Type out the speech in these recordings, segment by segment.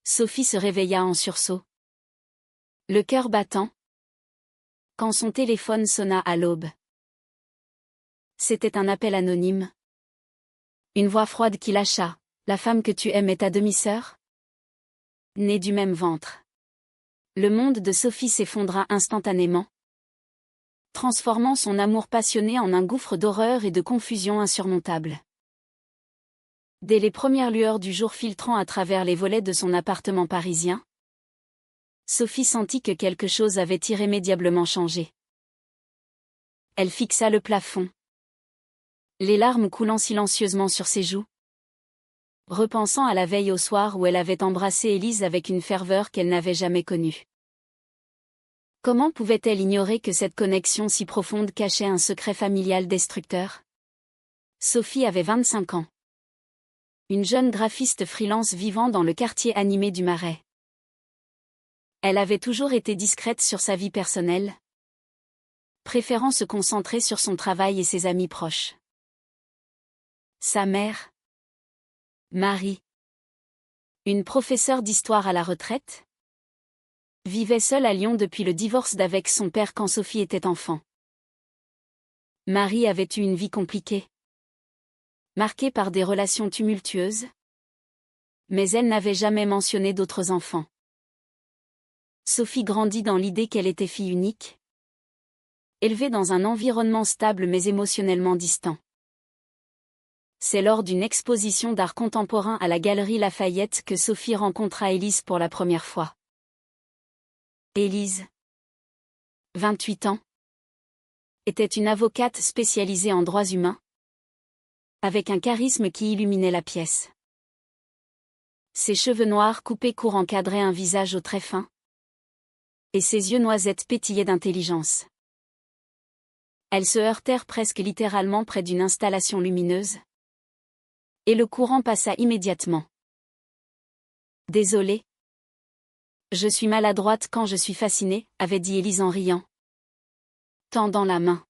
Sophie se réveilla en sursaut. Le cœur battant. Quand son téléphone sonna à l'aube. C'était un appel anonyme. Une voix froide qui lâcha. La femme que tu aimes est ta demi-sœur? Née du même ventre. Le monde de Sophie s'effondra instantanément, transformant son amour passionné en un gouffre d'horreur et de confusion insurmontable. Dès les premières lueurs du jour filtrant à travers les volets de son appartement parisien, Sophie sentit que quelque chose avait irrémédiablement changé. Elle fixa le plafond, les larmes coulant silencieusement sur ses joues, repensant à la veille au soir où elle avait embrassé Élise avec une ferveur qu'elle n'avait jamais connue. Comment pouvait-elle ignorer que cette connexion si profonde cachait un secret familial destructeur? Sophie avait 25 ans. Une jeune graphiste freelance vivant dans le quartier animé du Marais. Elle avait toujours été discrète sur sa vie personnelle, préférant se concentrer sur son travail et ses amis proches. Sa mère, Marie, une professeure d'histoire à la retraite, vivait seule à Lyon depuis le divorce d'avec son père quand Sophie était enfant. Marie avait eu une vie compliquée, marquée par des relations tumultueuses, mais elle n'avait jamais mentionné d'autres enfants. Sophie grandit dans l'idée qu'elle était fille unique, élevée dans un environnement stable mais émotionnellement distant. C'est lors d'une exposition d'art contemporain à la Galerie Lafayette que Sophie rencontra Élise pour la première fois. Élise, 28 ans, était une avocate spécialisée en droits humains, avec un charisme qui illuminait la pièce. Ses cheveux noirs coupés courts encadraient un visage aux traits fins, et ses yeux noisettes pétillaient d'intelligence. Elles se heurtèrent presque littéralement près d'une installation lumineuse, et le courant passa immédiatement. Désolée. Je suis maladroite quand je suis fascinée, avait dit Élise en riant, tendant la main.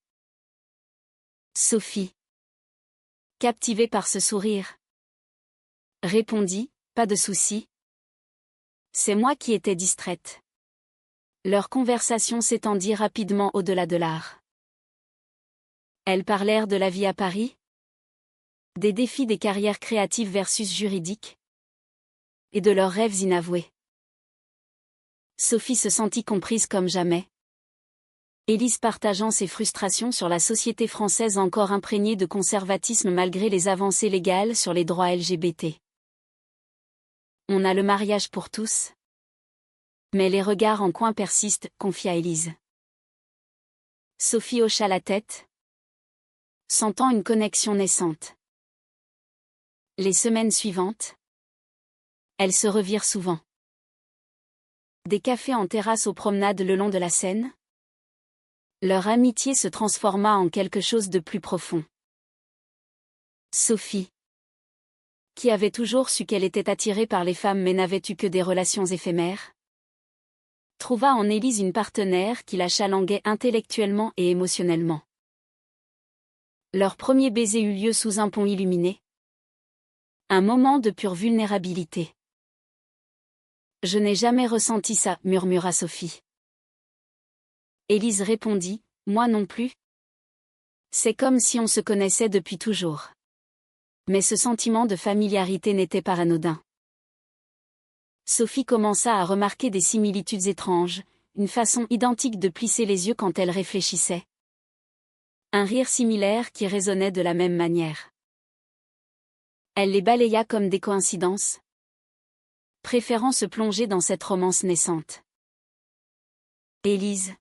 Sophie, captivée par ce sourire, répondit, pas de souci. C'est moi qui étais distraite. Leur conversation s'étendit rapidement au-delà de l'art. Elles parlèrent de la vie à Paris, des défis des carrières créatives versus juridiques, et de leurs rêves inavoués. Sophie se sentit comprise comme jamais. Élise partageant ses frustrations sur la société française encore imprégnée de conservatisme malgré les avancées légales sur les droits LGBT. On a le mariage pour tous. Mais les regards en coin persistent, confia Élise. Sophie hocha la tête, sentant une connexion naissante. Les semaines suivantes, elles se revirent souvent. Des cafés en terrasse aux promenades le long de la Seine. Leur amitié se transforma en quelque chose de plus profond. Sophie, qui avait toujours su qu'elle était attirée par les femmes mais n'avait eu que des relations éphémères, trouva en Élise une partenaire qui la chalanguait intellectuellement et émotionnellement. Leur premier baiser eut lieu sous un pont illuminé. Un moment de pure vulnérabilité. Je n'ai jamais ressenti ça, murmura Sophie. Élise répondit, moi non plus. C'est comme si on se connaissait depuis toujours. Mais ce sentiment de familiarité n'était pas anodin. Sophie commença à remarquer des similitudes étranges, une façon identique de plisser les yeux quand elle réfléchissait. Un rire similaire qui résonnait de la même manière. Elle les balaya comme des coïncidences, préférant se plonger dans cette romance naissante. Élise,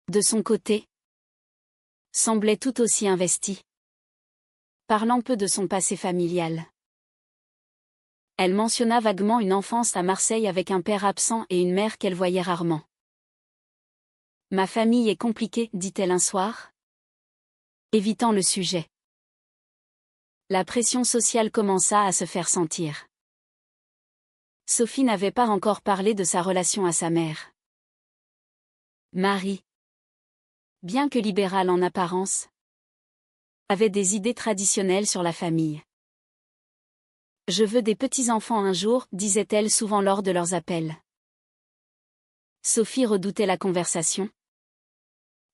de son côté, semblait tout aussi investie, parlant peu de son passé familial. Elle mentionna vaguement une enfance à Marseille avec un père absent et une mère qu'elle voyait rarement. Ma famille est compliquée, dit-elle un soir, évitant le sujet. La pression sociale commença à se faire sentir. Sophie n'avait pas encore parlé de sa relation à sa mère. Marie, bien que libérale en apparence, avait des idées traditionnelles sur la famille. Je veux des petits-enfants un jour, disait-elle souvent lors de leurs appels. Sophie redoutait la conversation,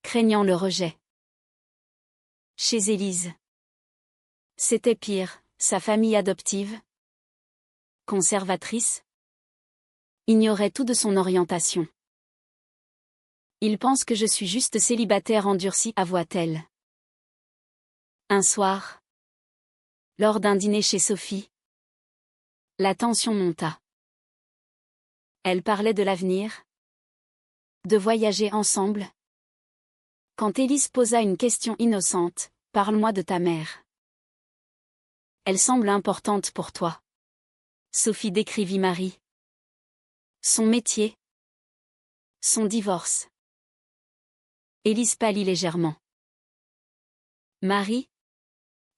craignant le rejet. Chez Élise. C'était pire, sa famille adoptive, conservatrice, ignorait tout de son orientation. Il pense que je suis juste célibataire endurci, avoua-t-elle. Un soir, lors d'un dîner chez Sophie, la tension monta. Elle parlait de l'avenir, de voyager ensemble. Quand Élise posa une question innocente, « Parle-moi de ta mère. Elle semble importante pour toi. » Sophie décrivit Marie. Son métier. Son divorce. Élise pâlit légèrement. Marie?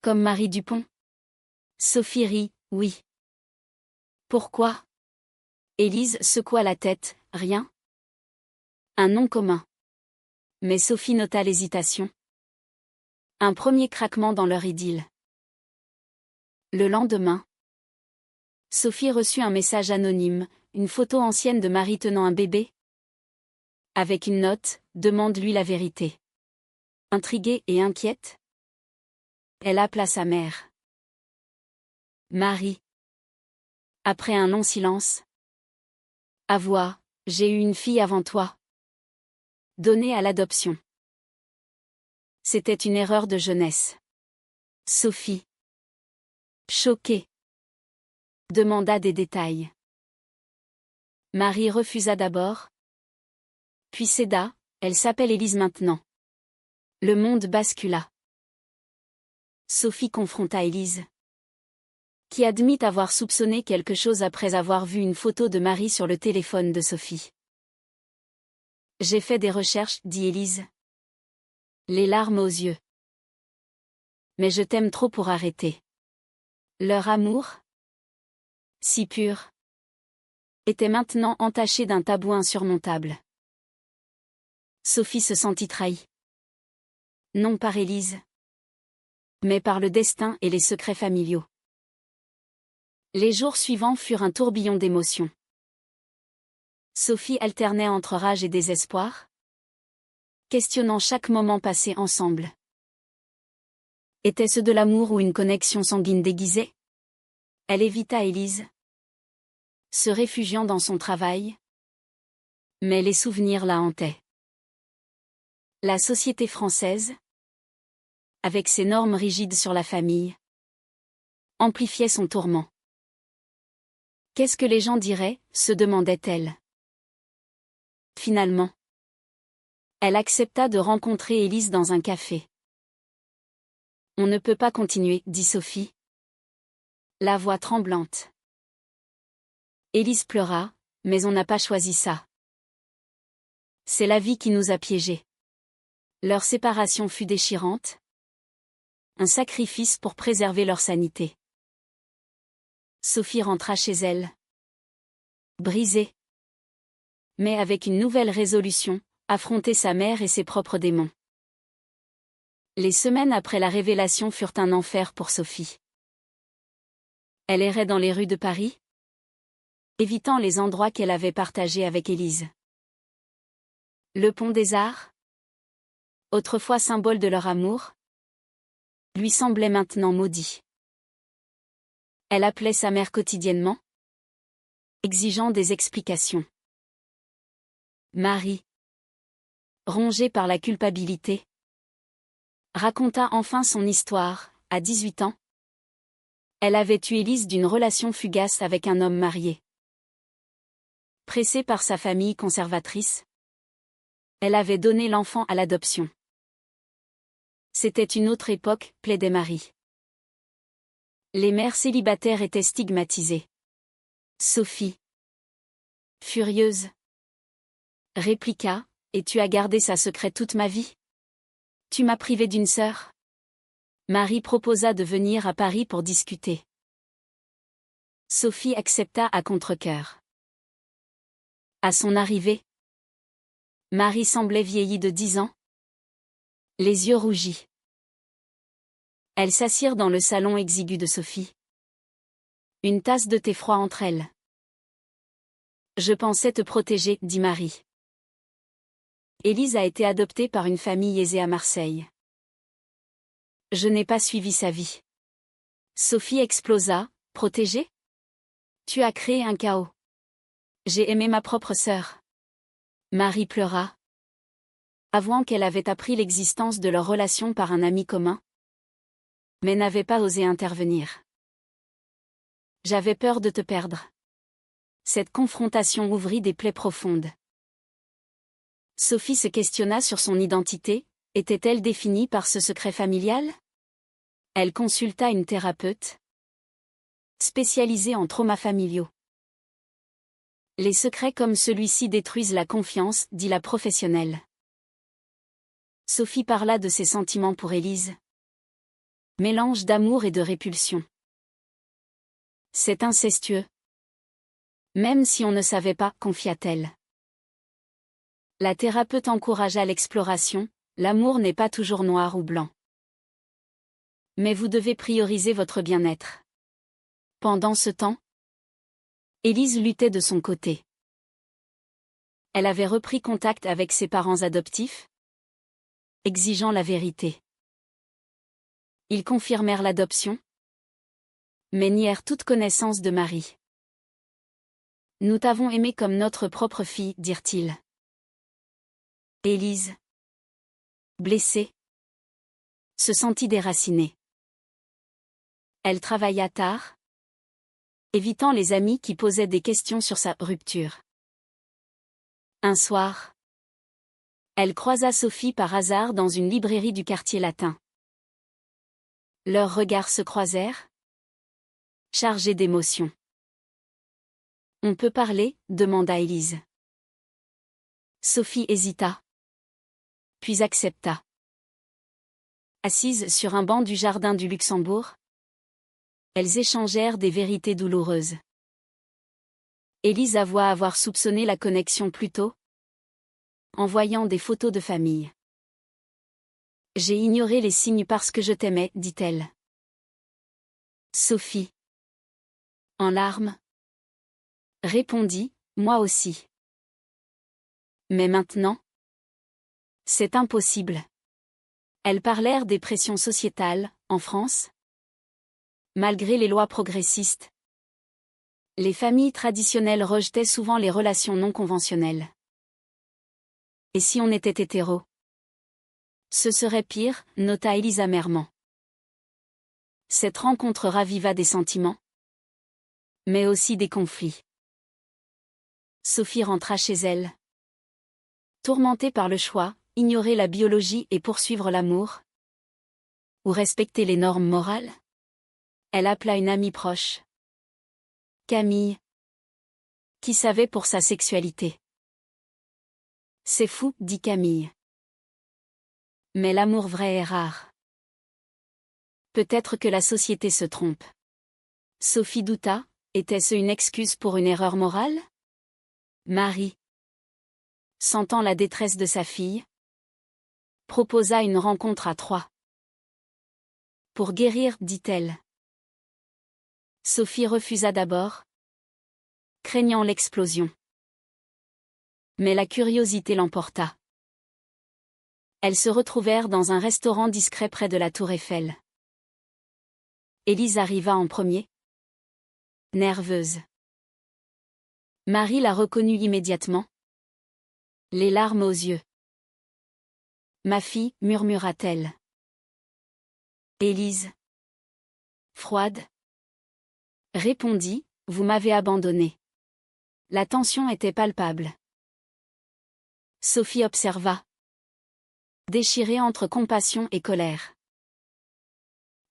Comme Marie Dupont? Sophie rit, oui. Pourquoi? Élise secoua la tête, rien. Un nom commun. Mais Sophie nota l'hésitation. Un premier craquement dans leur idylle. Le lendemain, Sophie reçut un message anonyme, une photo ancienne de Marie tenant un bébé. Avec une note, demande-lui la vérité. Intriguée et inquiète, elle appela sa mère. Marie. Après un long silence. Avoua, j'ai eu une fille avant toi. Donnée à l'adoption. C'était une erreur de jeunesse. Sophie. Choquée. Demanda des détails. Marie refusa d'abord. Puis céda, elle s'appelle Élise maintenant. Le monde bascula. Sophie confronta Élise, qui admit avoir soupçonné quelque chose après avoir vu une photo de Marie sur le téléphone de Sophie. J'ai fait des recherches, dit Élise. Les larmes aux yeux. Mais je t'aime trop pour arrêter. Leur amour, si pur, était maintenant entaché d'un tabou insurmontable. Sophie se sentit trahie. Non par Élise, mais par le destin et les secrets familiaux. Les jours suivants furent un tourbillon d'émotions. Sophie alternait entre rage et désespoir, questionnant chaque moment passé ensemble. Était-ce de l'amour ou une connexion sanguine déguisée? Elle évita Élise, se réfugiant dans son travail. Mais les souvenirs la hantaient. La société française, avec ses normes rigides sur la famille, amplifiait son tourment. Qu'est-ce que les gens diraient, se demandait-elle. Finalement, elle accepta de rencontrer Élise dans un café. On ne peut pas continuer, dit Sophie, la voix tremblante. Élise pleura, mais on n'a pas choisi ça. C'est la vie qui nous a piégés. Leur séparation fut déchirante. Un sacrifice pour préserver leur sanité. Sophie rentra chez elle. Brisée. Mais avec une nouvelle résolution, affronter sa mère et ses propres démons. Les semaines après la révélation furent un enfer pour Sophie. Elle errait dans les rues de Paris, évitant les endroits qu'elle avait partagés avec Élise. Le pont des Arts, autrefois symbole de leur amour, lui semblait maintenant maudit. Elle appelait sa mère quotidiennement, exigeant des explications. Marie, rongée par la culpabilité, raconta enfin son histoire. À 18 ans, elle avait eu Élise d'une relation fugace avec un homme marié. Pressée par sa famille conservatrice, elle avait donné l'enfant à l'adoption. C'était une autre époque, plaidait Marie. Les mères célibataires étaient stigmatisées. Sophie, furieuse, répliqua, « Et tu as gardé ça secret toute ma vie? Tu m'as privé d'une sœur ?» Marie proposa de venir à Paris pour discuter. Sophie accepta à contre-cœur. À son arrivée, Marie semblait vieillie de 10 ans, les yeux rougis. Elles s'assirent dans le salon exigu de Sophie. Une tasse de thé froid entre elles. Je pensais te protéger, dit Marie. Élise a été adoptée par une famille aisée à Marseille. Je n'ai pas suivi sa vie. Sophie explosa. Protégée? Tu as créé un chaos. J'ai aimé ma propre sœur. Marie pleura, avouant qu'elle avait appris l'existence de leur relation par un ami commun, mais n'avait pas osé intervenir. J'avais peur de te perdre. Cette confrontation ouvrit des plaies profondes. Sophie se questionna sur son identité, était-elle définie par ce secret familial? Elle consulta une thérapeute spécialisée en traumas familiaux. Les secrets comme celui-ci détruisent la confiance, dit la professionnelle. Sophie parla de ses sentiments pour Élise. Mélange d'amour et de répulsion. C'est incestueux. Même si on ne savait pas, confia-t-elle. La thérapeute encouragea l'exploration, l'amour n'est pas toujours noir ou blanc. Mais vous devez prioriser votre bien-être. Pendant ce temps, Élise luttait de son côté. Elle avait repris contact avec ses parents adoptifs, exigeant la vérité. Ils confirmèrent l'adoption, mais nièrent toute connaissance de Marie. Nous t'avons aimé comme notre propre fille, dirent-ils. Élise, blessée, se sentit déracinée. Elle travailla tard, évitant les amis qui posaient des questions sur sa rupture. Un soir, elle croisa Sophie par hasard dans une librairie du quartier latin. Leurs regards se croisèrent, chargés d'émotion. « On peut parler ?» demanda Élise. Sophie hésita, puis accepta. Assises sur un banc du jardin du Luxembourg, elles échangèrent des vérités douloureuses. Élise avoua avoir soupçonné la connexion plus tôt, en voyant des photos de famille. « J'ai ignoré les signes parce que je t'aimais, dit-elle. Sophie, en larmes, répondit, moi aussi. Mais maintenant, c'est impossible. Elles parlèrent des pressions sociétales, en France. Malgré les lois progressistes, les familles traditionnelles rejetaient souvent les relations non conventionnelles. Et si on était hétéro? Ce serait pire, nota Élise amèrement. Cette rencontre raviva des sentiments, mais aussi des conflits. Sophie rentra chez elle. Tourmentée par le choix, ignorer la biologie et poursuivre l'amour, ou respecter les normes morales? Elle appela une amie proche, Camille, qui savait pour sa sexualité. C'est fou, dit Camille. Mais l'amour vrai est rare. Peut-être que la société se trompe. Sophie douta, était-ce une excuse pour une erreur morale? Marie, sentant la détresse de sa fille, proposa une rencontre à trois. Pour guérir, dit-elle. Sophie refusa d'abord, craignant l'explosion. Mais la curiosité l'emporta. Elles se retrouvèrent dans un restaurant discret près de la tour Eiffel. Élise arriva en premier, nerveuse. Marie la reconnut immédiatement, les larmes aux yeux. Ma fille, murmura-t-elle. Élise, froide, répondit, vous m'avez abandonnée. La tension était palpable. Sophie observa, déchirée entre compassion et colère.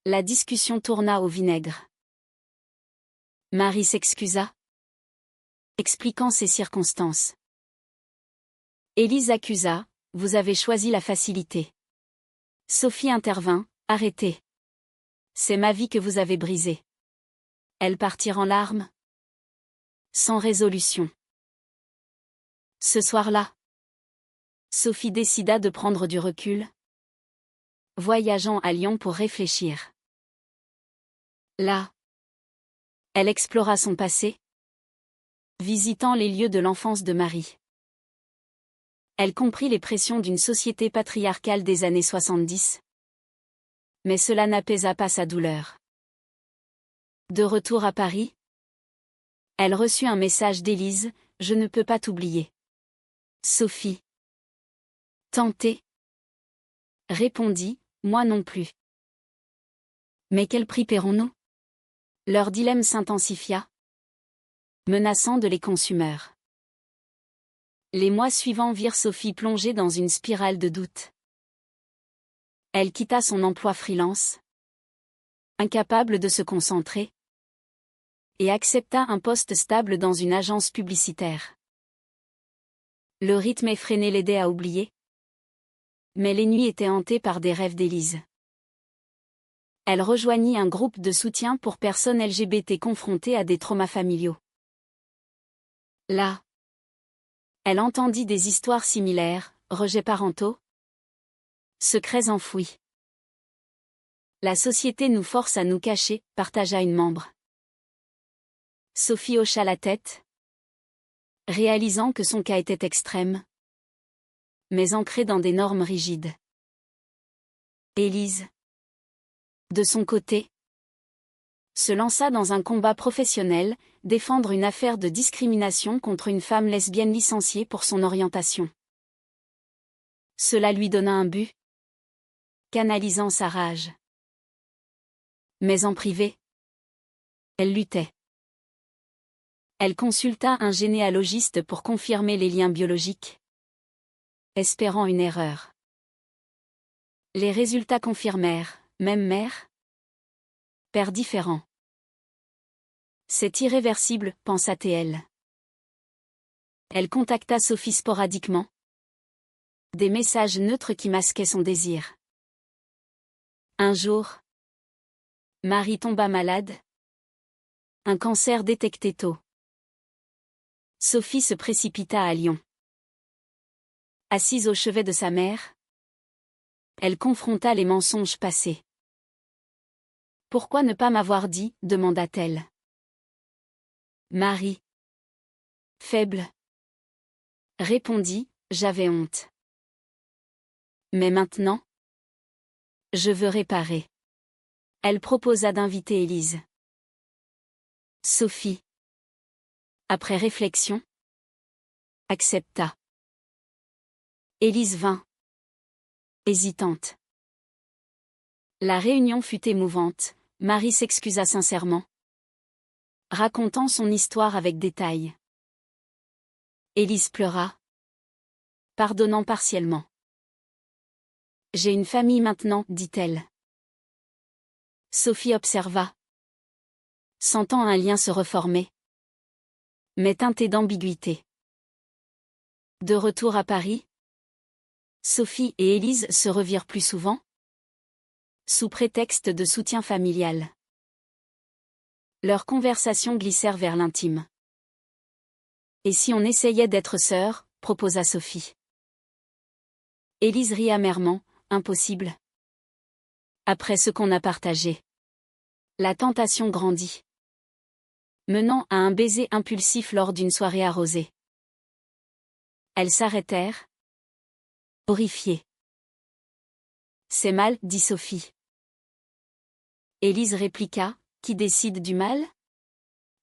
La discussion tourna au vinaigre. Marie s'excusa, expliquant ses circonstances. Élise accusa, vous avez choisi la facilité. Sophie intervint, arrêtez. C'est ma vie que vous avez brisée. Elles partirent en larmes, sans résolution. Ce soir-là, Sophie décida de prendre du recul, voyageant à Lyon pour réfléchir. Là, Elle explora son passé, visitant les lieux de l'enfance de Marie. Elle comprit les pressions d'une société patriarcale des années 70. Mais cela n'apaisa pas sa douleur. De retour à Paris, elle reçut un message d'Élise: « Je ne peux pas t'oublier. » Sophie, tentée, répondit: « Moi non plus. » Mais quel prix paierons-nous ? Leur dilemme s'intensifia, menaçant de les consumer. Les mois suivants virent Sophie plongée dans une spirale de doute. Elle quitta son emploi freelance, incapable de se concentrer, et accepta un poste stable dans une agence publicitaire. Le rythme effréné l'aidait à oublier, mais les nuits étaient hantées par des rêves d'Élise. Elle rejoignit un groupe de soutien pour personnes LGBT confrontées à des traumas familiaux. Là, elle entendit des histoires similaires: rejets parentaux, secrets enfouis. La société nous force à nous cacher, partagea une membre. Sophie hocha la tête, réalisant que son cas était extrême, mais ancré dans des normes rigides. Élise, de son côté, se lança dans un combat professionnel, défendre une affaire de discrimination contre une femme lesbienne licenciée pour son orientation. Cela lui donna un but, canalisant sa rage. Mais en privé, elle luttait. Elle consulta un généalogiste pour confirmer les liens biologiques, espérant une erreur. Les résultats confirmèrent: même mère, père différent. C'est irréversible, pensa-t-elle. Elle contacta Sophie sporadiquement. Des messages neutres qui masquaient son désir. Un jour, Marie tomba malade. Un cancer détecté tôt. Sophie se précipita à Lyon. Assise au chevet de sa mère, elle confronta les mensonges passés. « Pourquoi ne pas m'avoir dit ?» demanda-t-elle. Marie, faible, répondit: « J'avais honte. Mais maintenant, je veux réparer. » Elle proposa d'inviter Élise. Sophie, après réflexion, accepta. Élise vint, hésitante. La réunion fut émouvante. Marie s'excusa sincèrement, racontant son histoire avec détail. Élise pleura, pardonnant partiellement. « J'ai une famille maintenant, » dit-elle. Sophie observa, sentant un lien se reformer, mais teinté d'ambiguïté. De retour à Paris, Sophie et Élise se revirent plus souvent, sous prétexte de soutien familial. Leurs conversations glissèrent vers l'intime. « Et si on essayait d'être sœurs ?» proposa Sophie. Élise rit amèrement. « Impossible. Après ce qu'on a partagé. » La tentation grandit, menant à un baiser impulsif lors d'une soirée arrosée. Elles s'arrêtèrent, horrifiées. « C'est mal, » dit Sophie. Élise répliqua: « Qui décide du mal ?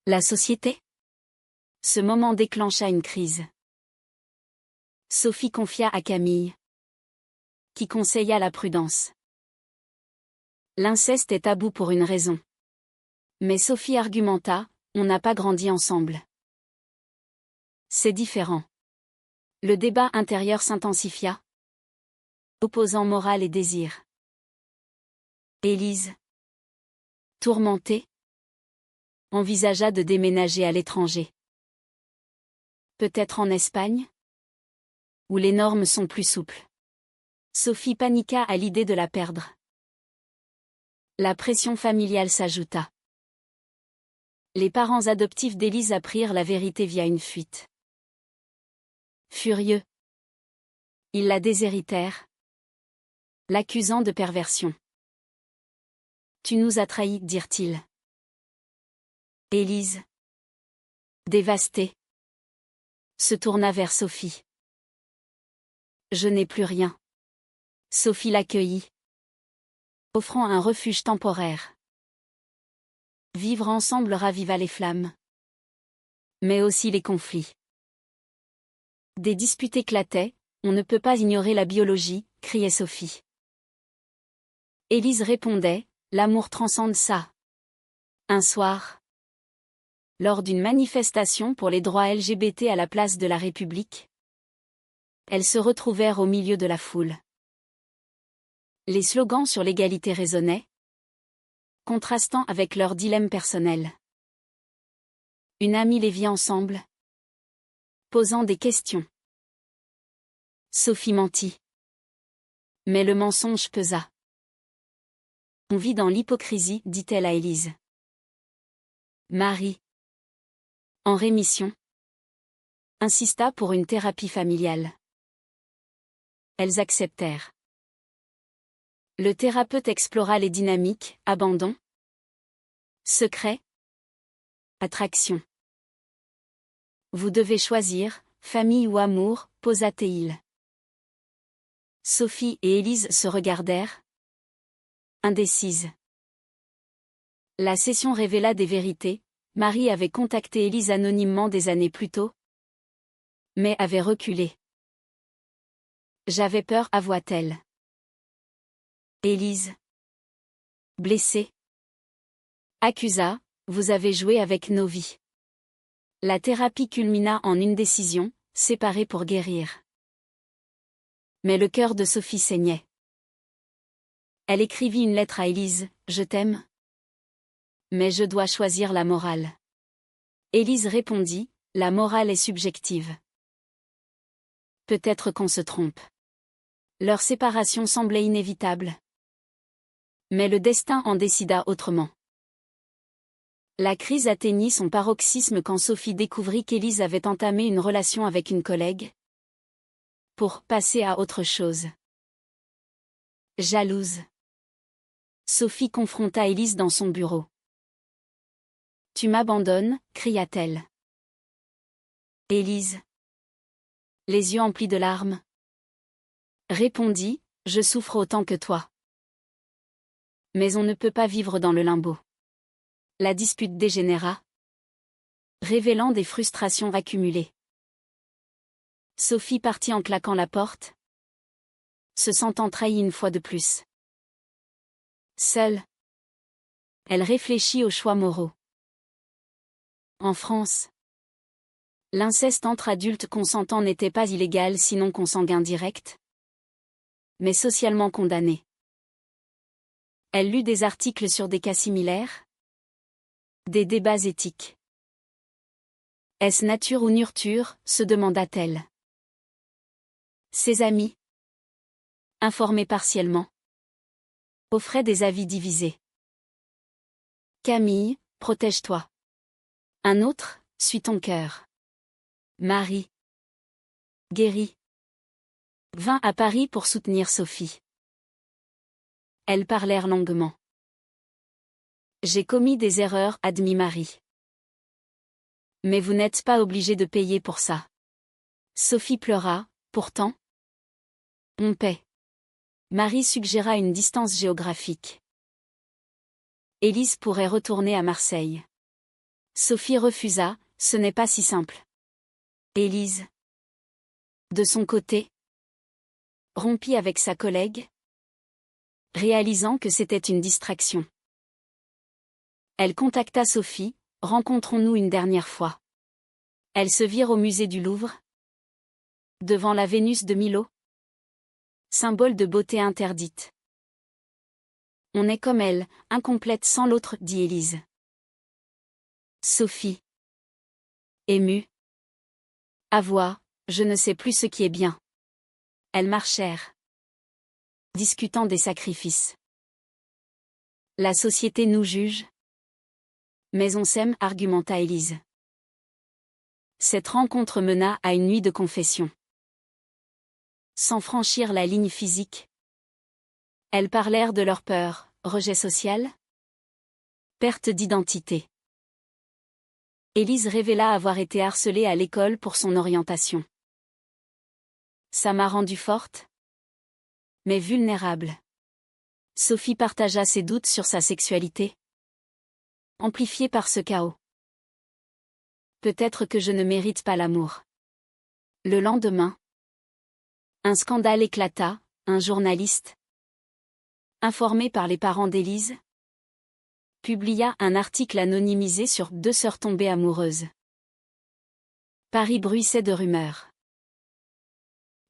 La société ?» Ce moment déclencha une crise. Sophie confia à Camille, qui conseilla la prudence. L'inceste est tabou pour une raison. Mais Sophie argumenta: on n'a pas grandi ensemble. C'est différent. Le débat intérieur s'intensifia, opposant morale et désir. Élise, tourmentée, envisagea de déménager à l'étranger. Peut-être en Espagne, où les normes sont plus souples. Sophie paniqua à l'idée de la perdre. La pression familiale s'ajouta. Les parents adoptifs d'Élise apprirent la vérité via une fuite. Furieux, ils la déshéritèrent, l'accusant de perversion. « Tu nous as trahis », dirent-ils. Élise, dévastée, se tourna vers Sophie. Je n'ai plus rien. Sophie l'accueillit, offrant un refuge temporaire. Vivre ensemble raviva les flammes, mais aussi les conflits. Des disputes éclataient, on ne peut pas ignorer la biologie, criait Sophie. Élise répondait, l'amour transcende ça. Un soir, lors d'une manifestation pour les droits LGBT à la place de la République, elles se retrouvèrent au milieu de la foule. Les slogans sur l'égalité résonnaient, contrastant avec leurs dilemmes personnels. Une amie les vit ensemble, posant des questions. Sophie mentit. Mais le mensonge pesa. On vit dans l'hypocrisie, dit-elle à Élise. Marie, en rémission, insista pour une thérapie familiale. Elles acceptèrent. Le thérapeute explora les dynamiques, abandon, secret, attraction. Vous devez choisir, famille ou amour, posa-t-il. Sophie et Élise se regardèrent, indécises. La session révéla des vérités. Marie avait contacté Élise anonymement des années plus tôt, mais avait reculé. J'avais peur, avoua-t-elle. Élise, blessée, accusa, vous avez joué avec nos vies. La thérapie culmina en une décision, séparer pour guérir. Mais le cœur de Sophie saignait. Elle écrivit une lettre à Élise, je t'aime, mais je dois choisir la morale. Élise répondit, la morale est subjective. Peut-être qu'on se trompe. Leur séparation semblait inévitable. Mais le destin en décida autrement. La crise atteignit son paroxysme quand Sophie découvrit qu'Élise avait entamé une relation avec une collègue. Pour passer à autre chose. Jalouse. Sophie confronta Élise dans son bureau. Tu m'abandonnes, cria-t-elle. Élise, les yeux emplis de larmes, répondit, je souffre autant que toi. Mais on ne peut pas vivre dans le limbo. La dispute dégénéra, révélant des frustrations accumulées. Sophie partit en claquant la porte, se sentant trahie une fois de plus. Seule, elle réfléchit aux choix moraux. En France, l'inceste entre adultes consentants n'était pas illégal sinon consanguin direct, mais socialement condamné. Elle lut des articles sur des cas similaires, des débats éthiques. Est-ce nature ou nurture, se demanda-t-elle. Ses amis, informés partiellement, offraient des avis divisés. Camille, protège-toi. Un autre, suis ton cœur. Marie, guérie, vint à Paris pour soutenir Sophie. Elles parlèrent longuement. J'ai commis des erreurs, admit Marie. Mais vous n'êtes pas obligé de payer pour ça. Sophie pleura, pourtant. On paie. Marie suggéra une distance géographique. Élise pourrait retourner à Marseille. Sophie refusa, ce n'est pas si simple. Élise, de son côté, rompit avec sa collègue, réalisant que c'était une distraction. Elle contacta Sophie, rencontrons-nous une dernière fois. Elles se virent au musée du Louvre, devant la Vénus de Milo, symbole de beauté interdite. On est comme elle, incomplète sans l'autre, dit Élise. Sophie, émue, avoua, je ne sais plus ce qui est bien. Elles marchèrent, discutant des sacrifices. La société nous juge, mais on s'aime, argumenta Élise. Cette rencontre mena à une nuit de confession. Sans franchir la ligne physique, elles parlèrent de leur peur, rejet social, perte d'identité. Élise révéla avoir été harcelée à l'école pour son orientation. Ça m'a rendue forte, mais vulnérable. Sophie partagea ses doutes sur sa sexualité, amplifiés par ce chaos. Peut-être que je ne mérite pas l'amour. Le lendemain, un scandale éclata, un journaliste, informé par les parents d'Élise, publia un article anonymisé sur deux sœurs tombées amoureuses. Paris bruissait de rumeurs.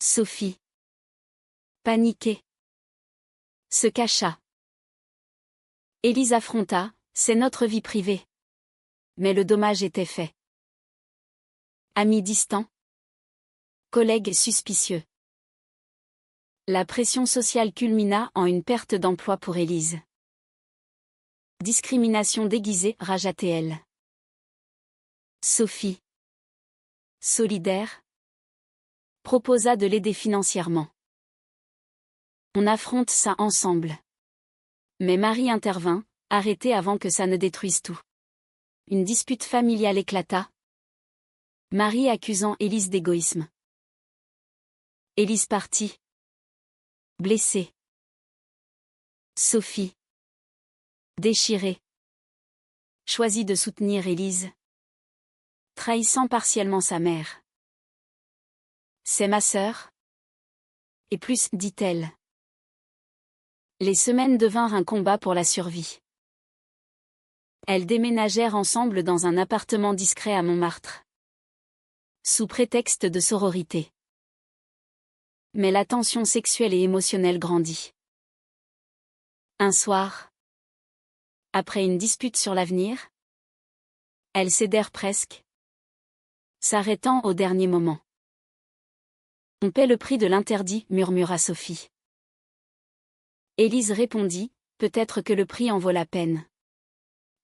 Sophie, paniquée, se cacha. Élise affronta, c'est notre vie privée. Mais le dommage était fait. Amis distants, collègues suspicieux. La pression sociale culmina en une perte d'emploi pour Élise. Discrimination déguisée, ragea-t-elle. Sophie, solidaire, proposa de l'aider financièrement. On affronte ça ensemble. Mais Marie intervint, arrêtée avant que ça ne détruise tout. Une dispute familiale éclata. Marie accusant Élise d'égoïsme. Élise partit. Blessée. Sophie, déchirée, choisit de soutenir Élise, trahissant partiellement sa mère. C'est ma sœur. Et plus, dit-elle. Les semaines devinrent un combat pour la survie. Elles déménagèrent ensemble dans un appartement discret à Montmartre, sous prétexte de sororité. Mais la tension sexuelle et émotionnelle grandit. Un soir, après une dispute sur l'avenir, elles cédèrent presque, s'arrêtant au dernier moment. On paie le prix de l'interdit, murmura Sophie. Élise répondit, peut-être que le prix en vaut la peine.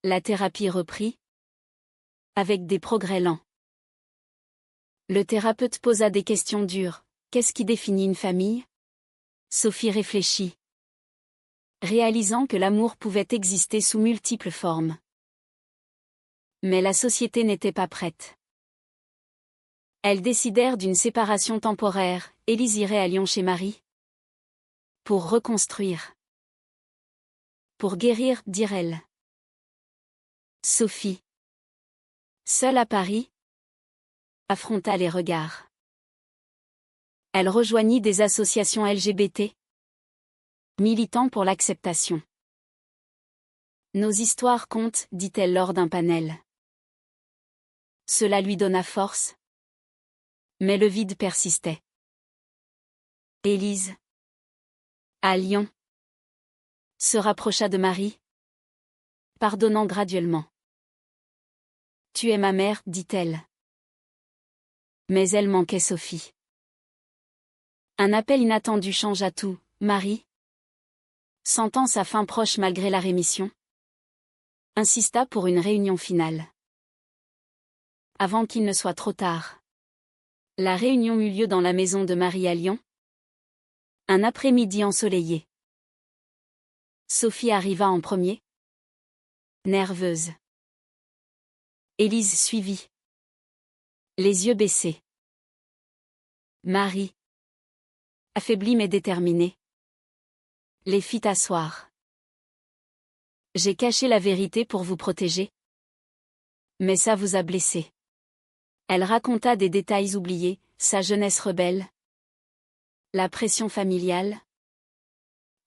La thérapie reprit, avec des progrès lents. Le thérapeute posa des questions dures. Qu'est-ce qui définit une famille? Sophie réfléchit, réalisant que l'amour pouvait exister sous multiples formes. Mais la société n'était pas prête. Elles décidèrent d'une séparation temporaire. Élise irait à Lyon chez Marie. Pour reconstruire. Pour guérir, dirent-elles. Sophie, seule à Paris, affronta les regards. Elle rejoignit des associations LGBT, militant pour l'acceptation. Nos histoires comptent, dit-elle lors d'un panel. Cela lui donna force. Mais le vide persistait. Élise, à Lyon, se rapprocha de Marie, pardonnant graduellement. Tu es ma mère, dit-elle. Mais elle manquait Sophie. Un appel inattendu changea tout. Marie, sentant sa fin proche malgré la rémission, insista pour une réunion finale. Avant qu'il ne soit trop tard. La réunion eut lieu dans la maison de Marie à Lyon. Un après-midi ensoleillé. Sophie arriva en premier. Nerveuse. Élise suivit. Les yeux baissés. Marie, affaiblie mais déterminée, les fit asseoir. J'ai caché la vérité pour vous protéger. Mais ça vous a blessé. Elle raconta des détails oubliés, sa jeunesse rebelle, la pression familiale,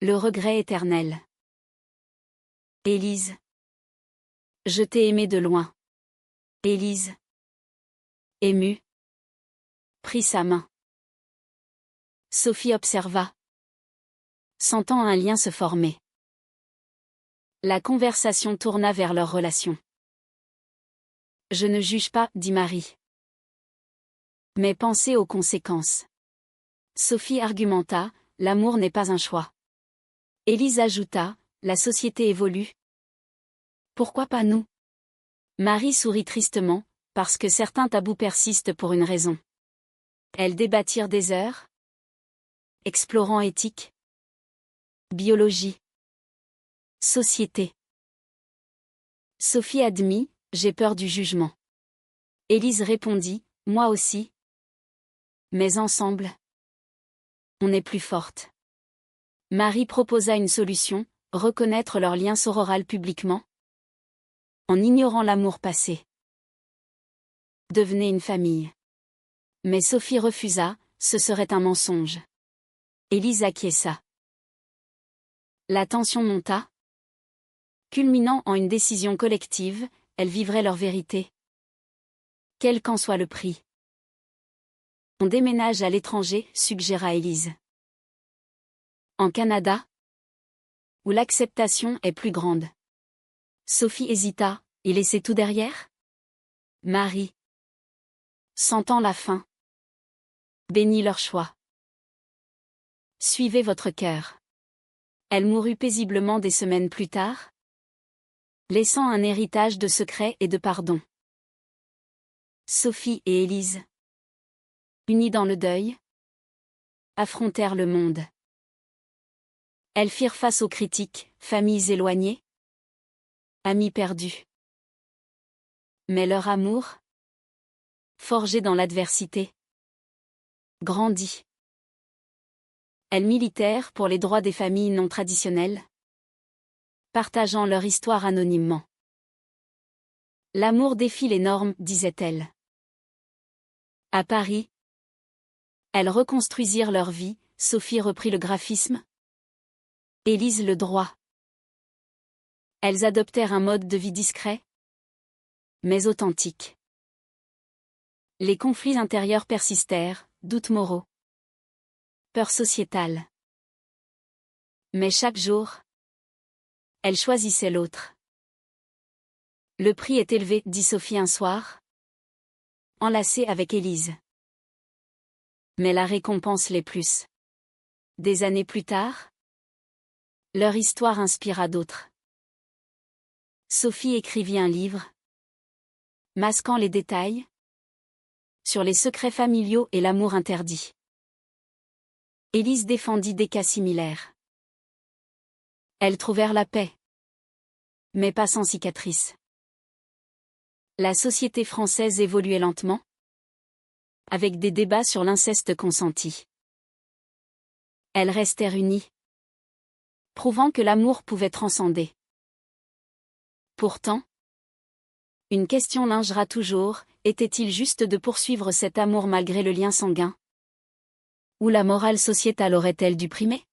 le regret éternel. Élise, je t'ai aimé de loin. Élise, émue, prit sa main. Sophie observa, sentant un lien se former. La conversation tourna vers leur relation. Je ne juge pas, dit Marie. Mais pensez aux conséquences. Sophie argumenta, l'amour n'est pas un choix. Élise ajouta, la société évolue. Pourquoi pas nous? Marie sourit tristement, parce que certains tabous persistent pour une raison. Elles débattirent des heures, explorant éthique, biologie, société. Sophie admit, j'ai peur du jugement. Élise répondit, moi aussi. Mais ensemble, on est plus forte. Marie proposa une solution, reconnaître leur lien sororal publiquement. En ignorant l'amour passé. Devenez une famille. Mais Sophie refusa, ce serait un mensonge. Élise acquiesça. La tension monta. Culminant en une décision collective, elles vivraient leur vérité. Quel qu'en soit le prix. On déménage à l'étranger, suggéra Élise. En Canada, où l'acceptation est plus grande. Sophie hésita, et laissait tout derrière? Marie, sentant la faim, bénit leur choix. Suivez votre cœur. Elle mourut paisiblement des semaines plus tard, laissant un héritage de secrets et de pardon. Sophie et Élise, unies dans le deuil, affrontèrent le monde. Elles firent face aux critiques, familles éloignées, amis perdus. Mais leur amour, forgé dans l'adversité, grandit. Elles militèrent pour les droits des familles non traditionnelles, partageant leur histoire anonymement. L'amour défie les normes, disait-elle. À Paris, elles reconstruisirent leur vie, Sophie reprit le graphisme, Élise le droit. Elles adoptèrent un mode de vie discret, mais authentique. Les conflits intérieurs persistèrent, doutes moraux, peur sociétale. Mais chaque jour, elles choisissaient l'autre. Le prix est élevé, dit Sophie un soir, enlacée avec Élise. Mais la récompense l'est plus. Des années plus tard, leur histoire inspira d'autres. Sophie écrivit un livre, masquant les détails, sur les secrets familiaux et l'amour interdit. Élise défendit des cas similaires. Elles trouvèrent la paix, mais pas sans cicatrices. La société française évoluait lentement, avec des débats sur l'inceste consenti. Elles restèrent unies, prouvant que l'amour pouvait transcender. Pourtant, une question lingera toujours, était-il juste de poursuivre cet amour malgré le lien sanguin? Ou la morale sociétale aurait-elle dû primer?